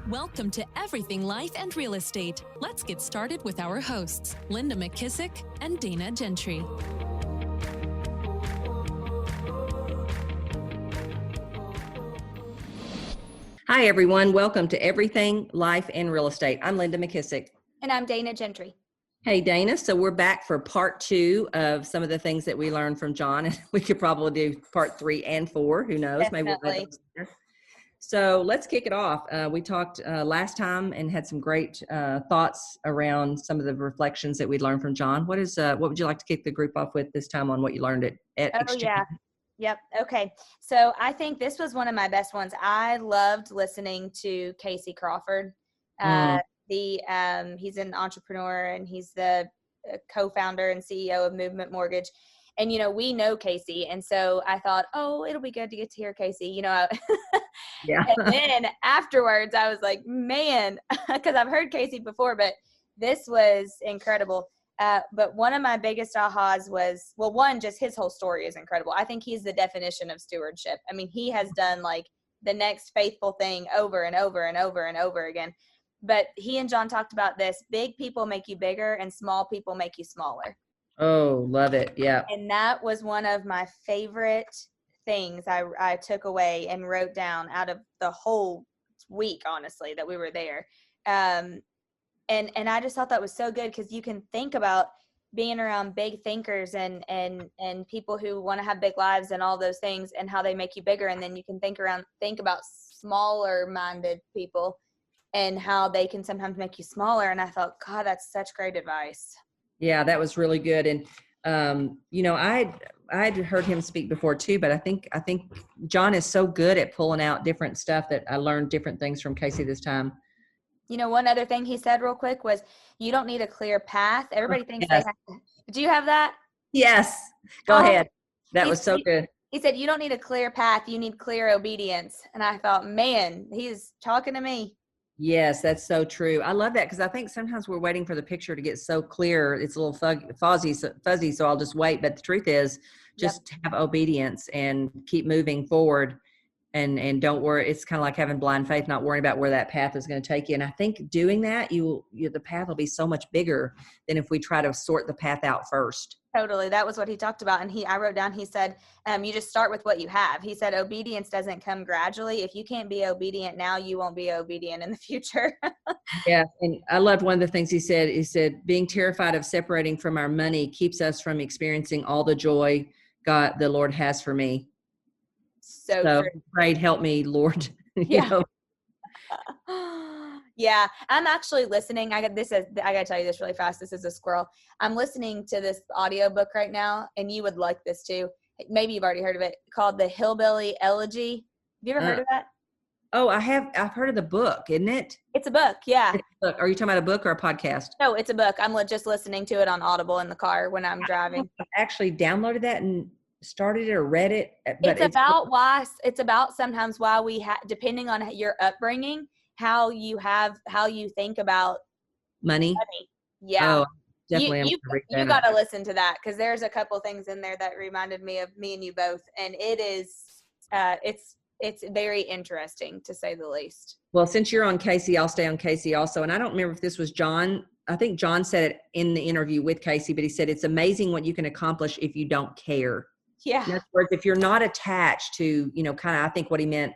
Welcome to Everything Life and Real Estate. Let's get started with our hosts, Linda McKissick and Dana Gentry. Hi, everyone. Welcome to Everything Life and Real Estate. I'm Linda McKissick. And I'm Dana Gentry. Hey, Dana. So we're back for part 2 of some of the things that we learned from John. And we could probably do part 3 and 4. Who knows? Definitely. Maybe we'll So let's kick it off. We talked last time and had some great thoughts around some of the reflections that we learned from John. What would you like to kick the group off with this time on what you learned at Exchange? Yeah. Yep. Okay. So I think this was one of my best ones. I loved listening to Casey Crawford. He's an entrepreneur and he's the co-founder and CEO of Movement Mortgage. And, we know Casey. And so I thought, it'll be good to get to hear Casey, Yeah. And then afterwards I was like, man, because I've heard Casey before, but this was incredible. But one of my biggest ahas was, just his whole story is incredible. I think he's the definition of stewardship. I mean, he has done like the next faithful thing over and over and over and over again. But he and John talked about this: big people make you bigger and small people make you smaller. Oh, love it. Yeah. And that was one of my favorite things I took away and wrote down out of the whole week, honestly, that we were there. And I just thought that was so good, because you can think about being around big thinkers and people who want to have big lives and all those things and how they make you bigger. And then you can think about smaller minded people and how they can sometimes make you smaller. And I thought, God, that's such great advice. Yeah, that was really good. And, I'd heard him speak before too, but I think John is so good at pulling out different stuff that I learned different things from Casey this time. One other thing he said real quick was, you don't need a clear path. Everybody thinks Yes. they have to. Do you have that? Yes. Go ahead. That was so good. He said, you don't need a clear path. You need clear obedience. And I thought, man, he's talking to me. Yes, that's so true. I love that, because I think sometimes we're waiting for the picture to get so clear. It's a little fuzzy, so I'll just wait. But the truth is, just have obedience and keep moving forward, and don't worry. It's kind of like having blind faith, not worrying about where that path is going to take you. And I think doing that, the path will be so much bigger than if we try to sort the path out first. Totally. That was what he talked about. And I wrote down, he said, you just start with what you have. He said, obedience doesn't come gradually. If you can't be obedient now, you won't be obedient in the future. Yeah. And I loved one of the things he said, being terrified of separating from our money keeps us from experiencing all the joy the Lord has for me. So true. Pray, help me, Lord. Yeah. Yeah, I'm actually listening. I got to tell you this really fast. This is a squirrel. I'm listening to this audiobook right now, and you would like this too. Maybe you've already heard of it, called The Hillbilly Elegy. Have you ever heard of that? Oh, I have. I've heard of the book, isn't it? It's a book, yeah. It's a book. Are you talking about a book or a podcast? No, it's a book. I'm just listening to it on Audible in the car when I'm driving. I actually downloaded that and started it or read it. But it's about sometimes why we depending on your upbringing, how you think about money. Yeah. Oh, definitely. You got to listen to that, because there's a couple things in there that reminded me of me and you both. And it is, it's very interesting, to say the least. Well, since you're on Casey, I'll stay on Casey also. And I don't remember if this was John. I think John said it in the interview with Casey, but he said, it's amazing what you can accomplish if you don't care. Yeah. In other words, if you're not attached to, kind of, I think what he meant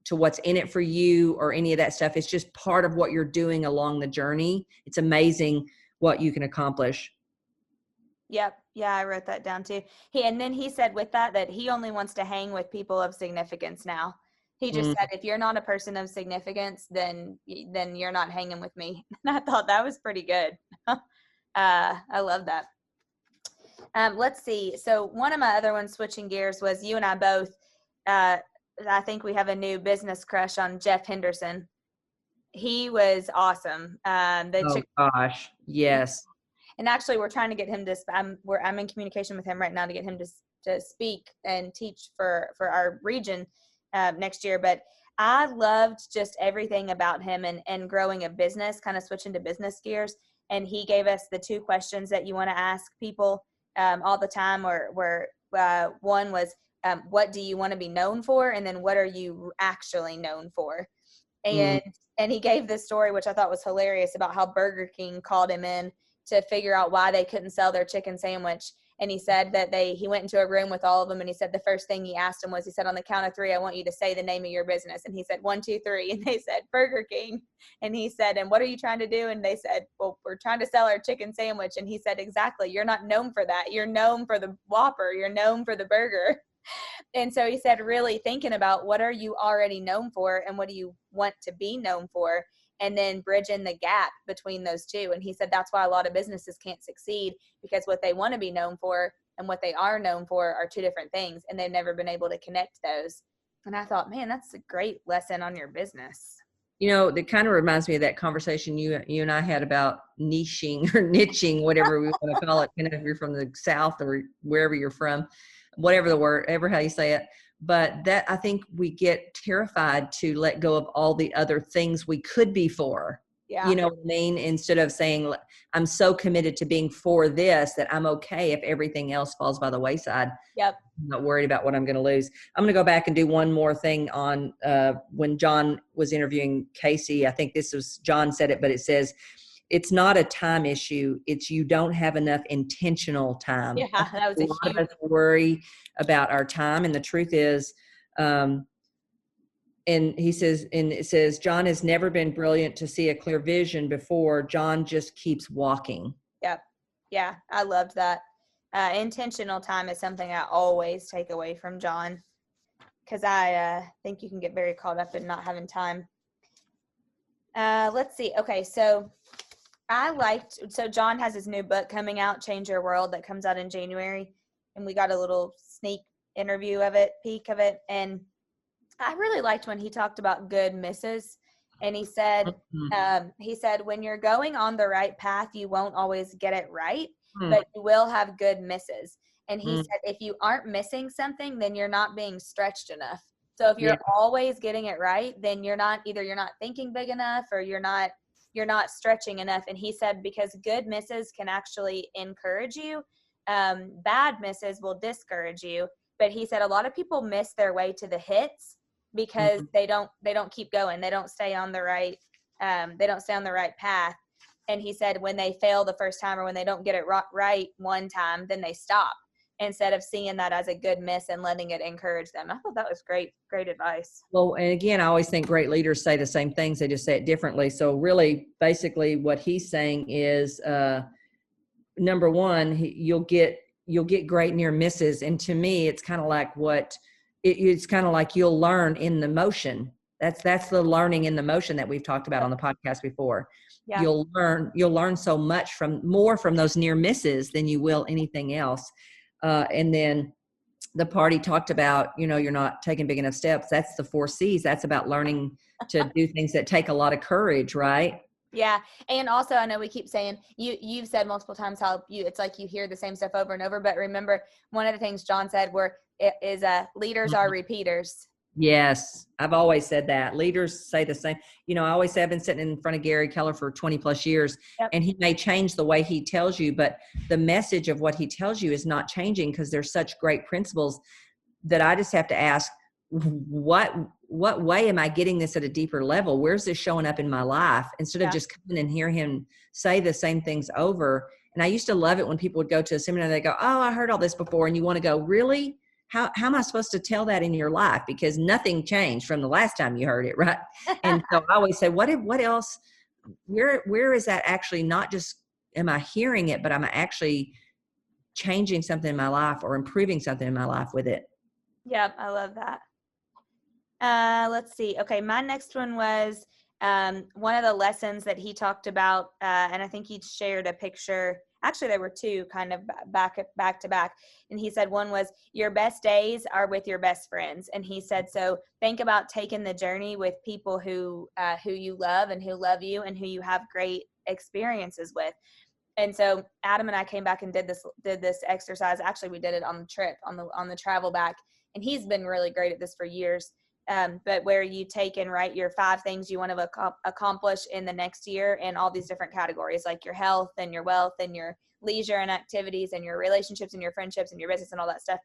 to what's in it for you or any of that stuff, it's just part of what you're doing along the journey. It's amazing what you can accomplish. Yep. Yeah, I wrote that down too. And then he said with that he only wants to hang with people of significance now. He just said, if you're not a person of significance, then you're not hanging with me. And I thought that was pretty good. I love that. Let's see. So one of my other ones, switching gears, was you and I both, I think we have a new business crush on Jeff Henderson. He was awesome. Gosh. Yes. And actually we're trying to get him to, I'm in communication with him right now to get him to speak and teach for our region next year. But I loved just everything about him and growing a business, kind of switching to business gears. And he gave us the 2 questions that you want to ask people all the time, where one was, what do you want to be known for? And then what are you actually known for? And he gave this story, which I thought was hilarious, about how Burger King called him in to figure out why they couldn't sell their chicken sandwich. And he said that he went into a room with all of them, and he said the first thing he asked them was, he said, on the count of 3, I want you to say the name of your business. And he said, 1, 2, 3. And they said, Burger King. And he said, and what are you trying to do? And they said, well, we're trying to sell our chicken sandwich. And he said, exactly. You're not known for that. You're known for the Whopper. You're known for the burger. And so he said, really thinking about what are you already known for and what do you want to be known for, and then bridging the gap between those two. And he said that's why a lot of businesses can't succeed, because what they want to be known for and what they are known for are two different things, and they've never been able to connect those. And I thought, man, that's a great lesson on your business. You know, it kind of reminds me of that conversation you and I had about niching or niching, whatever we want to call it, if you're from the South or wherever you're from, whatever the word, ever how you say it. But that, I think we get terrified to let go of all the other things we could be for. Yeah. You know what I mean? Instead of saying, I'm so committed to being for this that I'm okay if everything else falls by the wayside. Yep. I'm not worried about what I'm going to lose. I'm going to go back and do one more thing on when John was interviewing Casey. I think this was, John said it, but it says, it's not a time issue. It's you don't have enough intentional time. Yeah, that was a lot of us worry about our time. And the truth is, and he says, and it says, John has never been brilliant to see a clear vision before. John just keeps walking. Yep. Yeah, I loved that. Intentional time is something I always take away from John, because I think you can get very caught up in not having time. Let's see. Okay, so John has his new book coming out, Change Your World, that comes out in January. And we got a little sneak peek of it. And I really liked when he talked about good misses. And he said, when you're going on the right path, you won't always get it right, but you will have good misses. And he said, if you aren't missing something, then you're not being stretched enough. So if you're always getting it right, then you're not thinking big enough, or you're not stretching enough. And he said, because good misses can actually encourage you. Bad misses will discourage you. But he said a lot of people miss their way to the hits because they don't keep going. They don't stay on the right path. And he said when they fail the first time, or when they don't get it right one time, then they stop, instead of seeing that as a good miss and letting it encourage them. I thought that was great advice. Well, and again, I always think great leaders say the same things. They just say it differently. So really, basically what he's saying is, number one, you'll get great near misses. And to me, it's kind of like it's kind of like you'll learn in the motion. That's the learning in the motion that we've talked about on the podcast before. Yeah. You'll learn so much more from those near misses than you will anything else. And then the party talked about, you're not taking big enough steps. That's the 4 C's. That's about learning to do things that take a lot of courage, right? Yeah. And also, I know we keep saying, you've said multiple times how it's like you hear the same stuff over and over, but remember, one of the things John said is leaders are repeaters. Yes. I've always said that. Leaders say the same. I always say I've been sitting in front of Gary Keller for 20 plus years, and he may change the way he tells you, but the message of what he tells you is not changing, because there's such great principles that I just have to ask, what way am I getting this at a deeper level? Where's this showing up in my life? Instead of just coming and hear him say the same things over. And I used to love it when people would go to a seminar and they go, oh, I heard all this before. And you want to go, really? How am I supposed to tell that in your life? Because nothing changed from the last time you heard it, right? And so I always say, what else, where is that actually, not just am I hearing it, but am I actually changing something in my life or improving something in my life with it? Yep, I love that. Let's see. Okay, my next one was one of the lessons that he talked about, and I think he shared a picture. Actually, there were two kind of back to back. And he said one was, your best days are with your best friends. And he said, so think about taking the journey with people who you love and who love you and who you have great experiences with. And so Adam and I came back and did this exercise. Actually, we did it on the trip, on the travel back. And he's been really great at this for years. But where you take and write your 5 things you want to accomplish in the next year in all these different categories, like your health and your wealth and your leisure and activities and your relationships and your friendships and your business and all that stuff.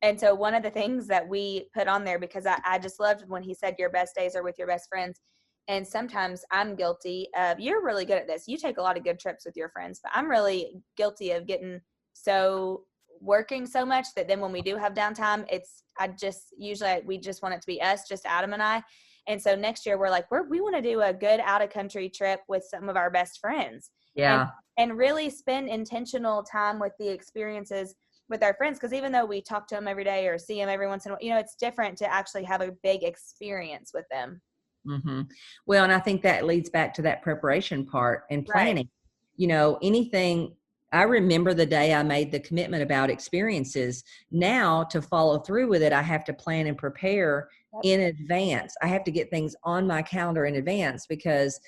And so one of the things that we put on there, because I just loved when he said your best days are with your best friends, And sometimes I'm guilty of, you're really good at this. You take a lot of good trips with your friends, but I'm really guilty of getting working so much that then when we do have downtime, we just want it to be us, just Adam and I. And so next year we're like, we want to do a good out of country trip with some of our best friends. Yeah. And really spend intentional time with the experiences with our friends. Cause even though we talk to them every day or see them every once in a while, it's different to actually have a big experience with them. Mm-hmm. Well, and I think that leads back to that preparation part and planning. Right. Anything. I remember the day I made the commitment about experiences. Now to follow through with it, I have to plan and prepare in advance. I have to get things on my calendar in advance, because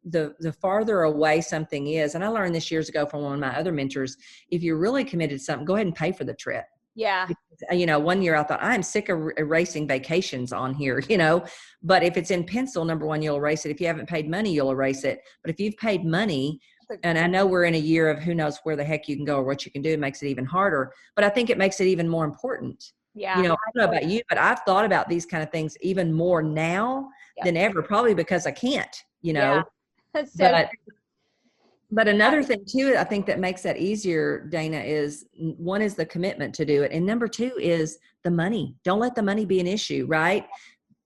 the farther away something is, and I learned this years ago from one of my other mentors, if you're really committed to something, go ahead and pay for the trip. Yeah. Because, one year I thought, I'm sick of erasing vacations on here, but if it's in pencil, number one, you'll erase it. If you haven't paid money, you'll erase it. But if you've paid money, and I know we're in a year of who knows where the heck you can go or what you can do, it makes it even harder, but I think it makes it even more important. Yeah. I don't know about you, but I've thought about these kind of things even more now than ever, probably because I can't, Yeah. That's so But another thing too, I think that makes that easier, Dana, is one is the commitment to do it. And number two is the money. Don't let the money be an issue, right?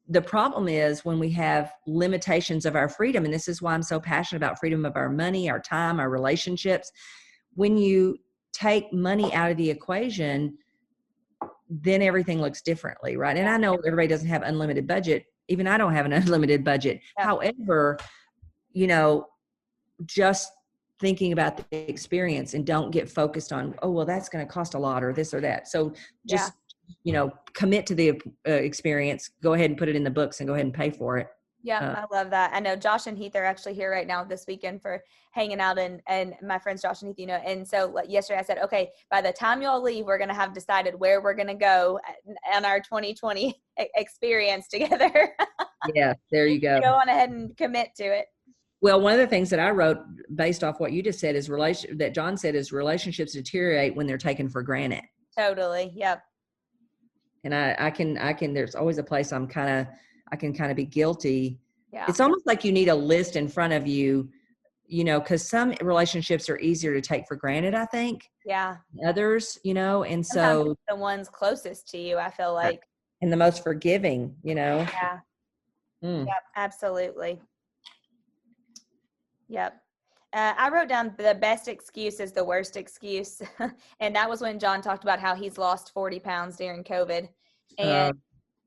The problem is when we have limitations of our freedom, and this is why I'm so passionate about freedom of our money, our time, our relationships. When you take money out of the equation, then everything looks differently, right? And I know everybody doesn't have unlimited budget. Even I don't have an unlimited budget. Yeah. However, just thinking about the experience and don't get focused on, oh, well, that's going to cost a lot or this or that. So just, commit to the experience, go ahead and put it in the books and go ahead and pay for it. Yeah, I love that. I know Josh and Heath are actually here right now this weekend for hanging out, and my friends Josh and Heath, and so yesterday I said, okay, by the time y'all leave, we're going to have decided where we're going to go on our 2020 experience together. Yeah, there you go. Go on ahead and commit to it. Well, one of the things that I wrote based off what you just said is that John said is relationships deteriorate when they're taken for granted. Totally. Yep. And I can, there's always a place I can kind of be guilty. Yeah. It's almost like you need a list in front of you, cause some relationships are easier to take for granted, I think. Yeah. Others, and sometimes so the ones closest to you, I feel like. And the most forgiving, Yeah. Yep. Absolutely. Yep. I wrote down the best excuse is the worst excuse. And that was when John talked about how he's lost 40 pounds during COVID. And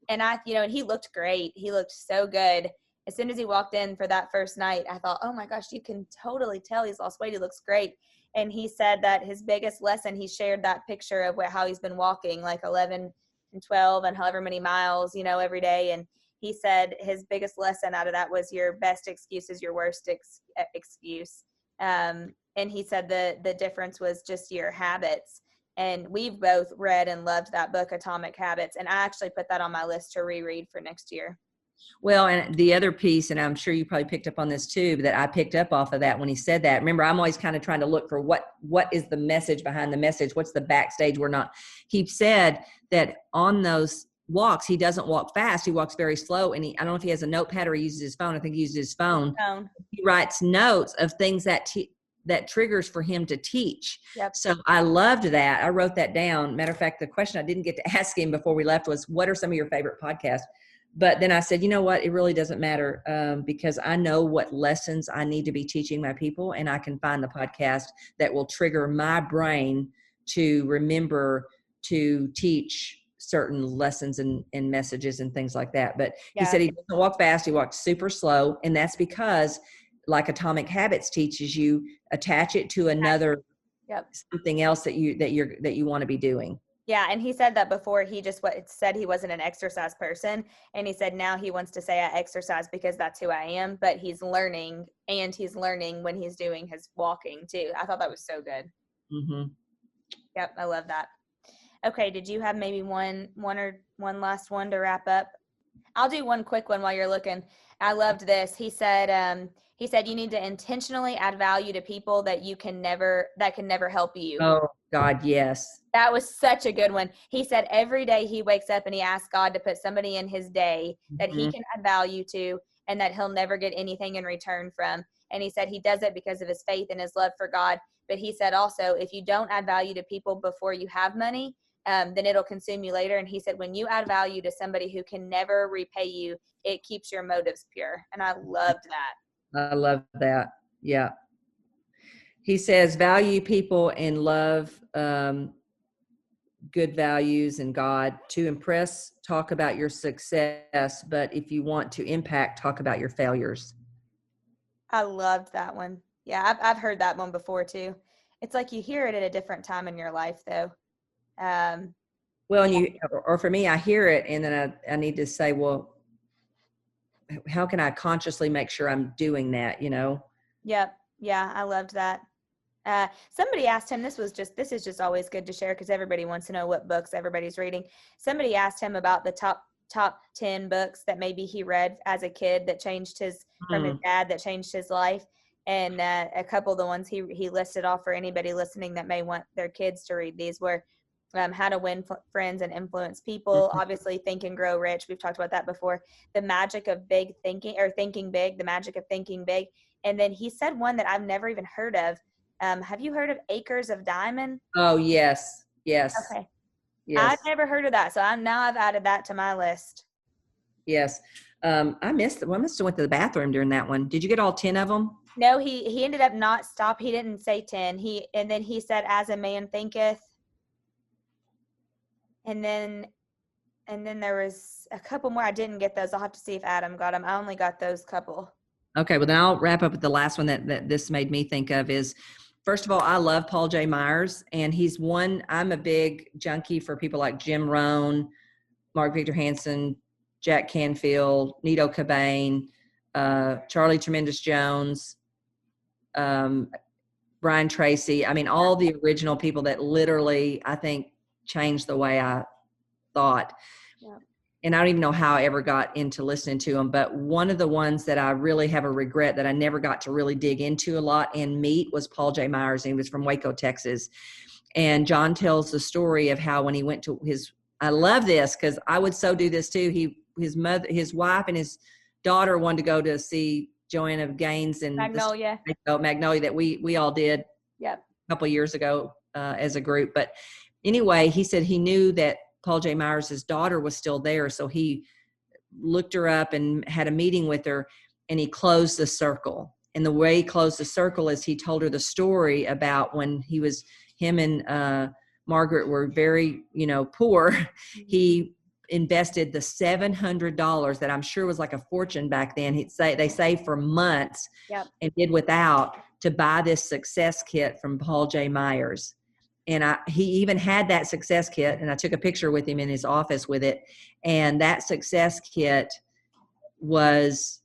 I, and he looked great. He looked so good. As soon as he walked in for that first night, I thought, oh my gosh, you can totally tell he's lost weight. He looks great. And he said that his biggest lesson, he shared that picture of how he's been walking like 11 and 12 and however many miles, every day. And he said his biggest lesson out of that was your best excuse is your worst excuse. And he said the difference was just your habits. And we've both read and loved that book, Atomic Habits. And I actually put that on my list to reread for next year. Well, and the other piece, and I'm sure you probably picked up on this too, that I picked up off of that when he said that. Remember, I'm always kind of trying to look for what is the message behind the message? What's the backstage? He said that on those walks, he doesn't walk fast. He walks very slow. And I don't know if he has a notepad or he uses his phone. I think he uses his phone. He writes notes of things that triggers for him to teach. Yep. So I loved that. I wrote that down. Matter of fact, the question I didn't get to ask him before we left was, what are some of your favorite podcasts? But then I said, you know what? It really doesn't matter because I know what lessons I need to be teaching my people, and I can find the podcast that will trigger my brain to remember to teach certain lessons and messages and things like that. But he said he doesn't walk fast. He walks super slow. And that's because, like Atomic Habits teaches you, attach it to another something else that you want to be doing. Yeah. And he said that before he just said he wasn't an exercise person. And he said now he wants to say I exercise because that's who I am, but he's learning when he's doing his walking too. I thought that was so good. Mm-hmm. Yep. I love that. Okay. Did you have maybe one last one to wrap up? I'll do one quick one while you're looking. I loved this. He said you need to intentionally add value to people that can never help you. Oh God. Yes. That was such a good one. He said every day he wakes up and he asks God to put somebody in his day that he can add value to. and that he'll never get anything in return from. And he said he does it because of his faith and his love for God. But he said also, if you don't add value to people before you have money, then it'll consume you later. And he said, when you add value to somebody who can never repay you, it keeps your motives pure. And I loved that. I love that. Yeah. He says, value people and love good values and God. To impress, talk about your success. But if you want to impact, talk about your failures. I loved that one. Yeah, I've heard that one before too. It's like you hear it at a different time in your life though. Well, and or for me, I hear it and then I need to say, well, how can I consciously make sure I'm doing that, Yep. Yeah, I loved that. Somebody asked him, this is just always good to share because everybody wants to know what books everybody's reading. Somebody asked him about the top 10 books that maybe he read as a kid that changed from his dad, that changed his life. And a couple of the ones he listed off for anybody listening that may want their kids to read these were How to Win Friends and Influence People, obviously Think and Grow Rich. We've talked about that before. The Magic of Big Thinking, or Thinking Big, The Magic of Thinking Big. And then he said one that I've never even heard of. Have you heard of Acres of Diamond? Oh, yes. Yes. Okay. Yes. I've never heard of that. So I've added that to my list. Yes. I missed I must have went to the bathroom during that one. Did you get all 10 of them? No, he ended up not stop. He didn't say 10. And then he said, As a Man Thinketh. And then there was a couple more. I didn't get those. I'll have to see if Adam got them. I only got those couple. Okay. Well, then I'll wrap up with the last one that this made me think of is, first of all, I love Paul J. Myers, and I'm a big junkie for people like Jim Rohn, Mark Victor Hansen, Jack Canfield, Nito Cobain, Charlie Tremendous Jones, Brian Tracy. I mean, all the original people that literally, I think, changed the way I thought. Yeah. And I don't even know how I ever got into listening to them. But one of the ones that I really have a regret that I never got to really dig into a lot and meet was Paul J. Myers. And he was from Waco, Texas. And John tells the story of how when he went to I love this because I would so do this too. His wife and his daughter wanted to go to see Joanna Gaines and Magnolia that we all did a couple of years ago as a group. But anyway, he said he knew that Paul J. Myers' daughter was still there. So he looked her up and had a meeting with her, and he closed the circle. And the way he closed the circle is he told her the story about when him and Margaret were very, poor. He invested the $700 that I'm sure was like a fortune back then. They saved for months and did without to buy this success kit from Paul J. Myers. And he even had that success kit, and I took a picture with him in his office with it. And that success kit was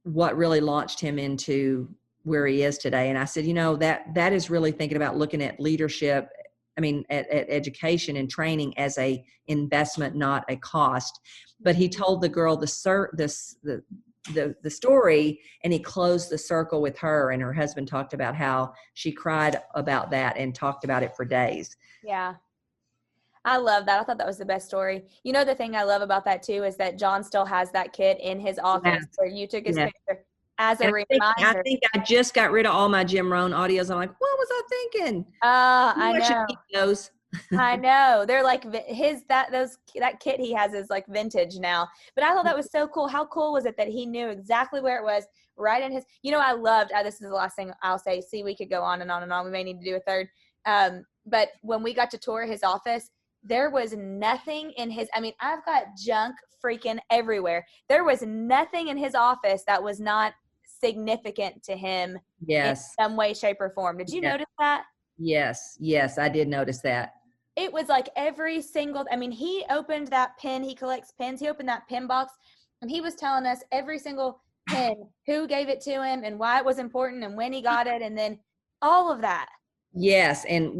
what really launched him into where he is today. And I said, that is really thinking about looking at leadership. I mean, at education and training as a investment, not a cost. But he told the girl the story, and he closed the circle with her, and her husband talked about how she cried about that and talked about it for days. Yeah. I love that. I thought that was the best story. The thing I love about that too is that John still has that kit in his office where you took his picture as a reminder. I think I just got rid of all my Jim Rohn audios. I'm like, what was I thinking? I know. I should keep those. I know. They're like that kit he has is like vintage now. But I thought that was so cool. How cool was it that he knew exactly where it was right in his, I loved, this is the last thing I'll say. See, we could go on and on and on. We may need to do a third. But when we got to tour his office, there was nothing in I've got junk freaking everywhere. There was nothing in his office that was not significant to him in some way, shape, or form. Did you notice that? Yes, I did notice that. It was like every single, he opened that pen, he collects pens, he opened that pen box, and he was telling us every single pen, who gave it to him and why it was important and when he got it, and then all of that. Yes, and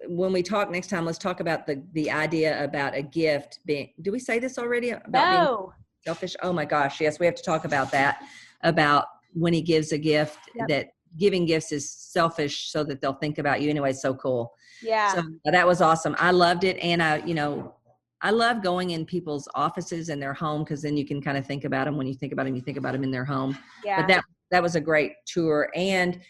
when we talk next time, let's talk about the idea about a gift being, do we say this already? About being selfish? Oh my gosh, yes, we have to talk about that, about when he gives a gift, that giving gifts is selfish so that they'll think about you anyway. So cool. Yeah. So that was awesome. I loved it. And I love going in people's offices and their home, because then you can kind of think about them. When you think about them, you think about them in their home. Yeah. But that was a great tour. And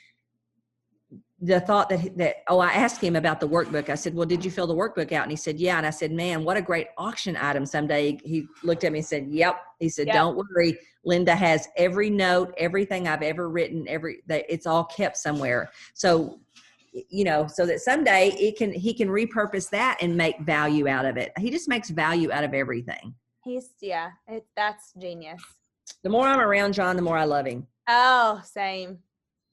the thought that I asked him about the workbook. I said, well, did you fill the workbook out? And he said, yeah. And I said, man, what a great auction item someday. He looked at me and said, yep. He said, don't worry. Linda has every note, everything I've ever written, it's all kept somewhere. So, so that someday he can repurpose that and make value out of it. He just makes value out of everything. That's genius. The more I'm around John, the more I love him. Oh, same.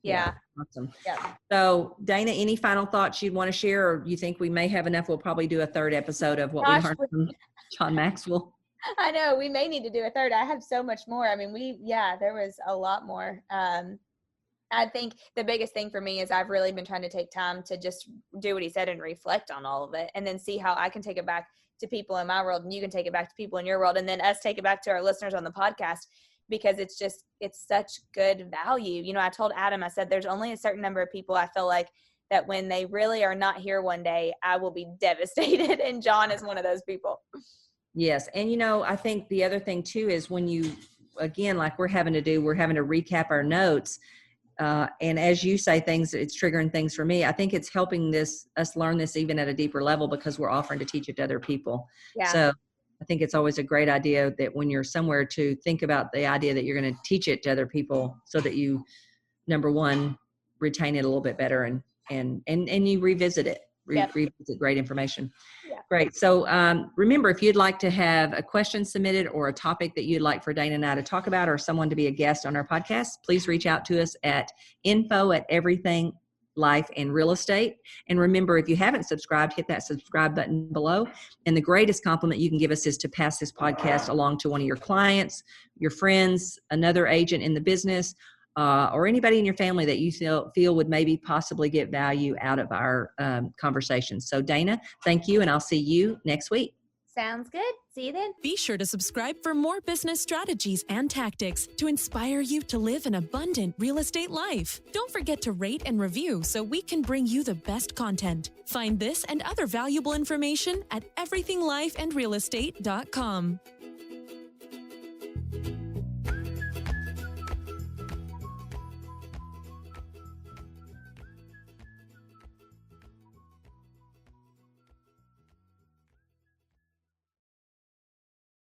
Yeah. Awesome. Yeah. So Dana, any final thoughts you'd want to share, or you think we may have enough? We'll probably do a third episode of what we learned from John Maxwell. I know we may need to do a third. I have so much more. I mean, there was a lot more. I think the biggest thing for me is I've really been trying to take time to just do what he said and reflect on all of it, and then see how I can take it back to people in my world, and you can take it back to people in your world, and then us take it back to our listeners on the podcast, because it's such good value. I told Adam, I said, there's only a certain number of people I feel like that when they really are not here one day, I will be devastated. And John is one of those people. Yes. And, I think the other thing too is when you, again, like we're having to recap our notes. And as you say things, it's triggering things for me. I think it's helping us learn this even at a deeper level, because we're offering to teach it to other people. Yeah. So I think it's always a great idea that when you're somewhere to think about the idea that you're going to teach it to other people, so that you, number one, retain it a little bit better and you revisit it, revisit great information. Yeah. Great. So remember, if you'd like to have a question submitted or a topic that you'd like for Dana and I to talk about, or someone to be a guest on our podcast, please reach out to us at info@everything life and real estate. And remember, if you haven't subscribed, hit that subscribe button below. And the greatest compliment you can give us is to pass this podcast along to one of your clients, your friends, another agent in the business, or anybody in your family that you feel would maybe possibly get value out of our conversation. So Dana, thank you. And I'll see you next week. Sounds good. See you then. Be sure to subscribe for more business strategies and tactics to inspire you to live an abundant real estate life. Don't forget to rate and review so we can bring you the best content. Find this and other valuable information at everythinglifeandrealestate.com.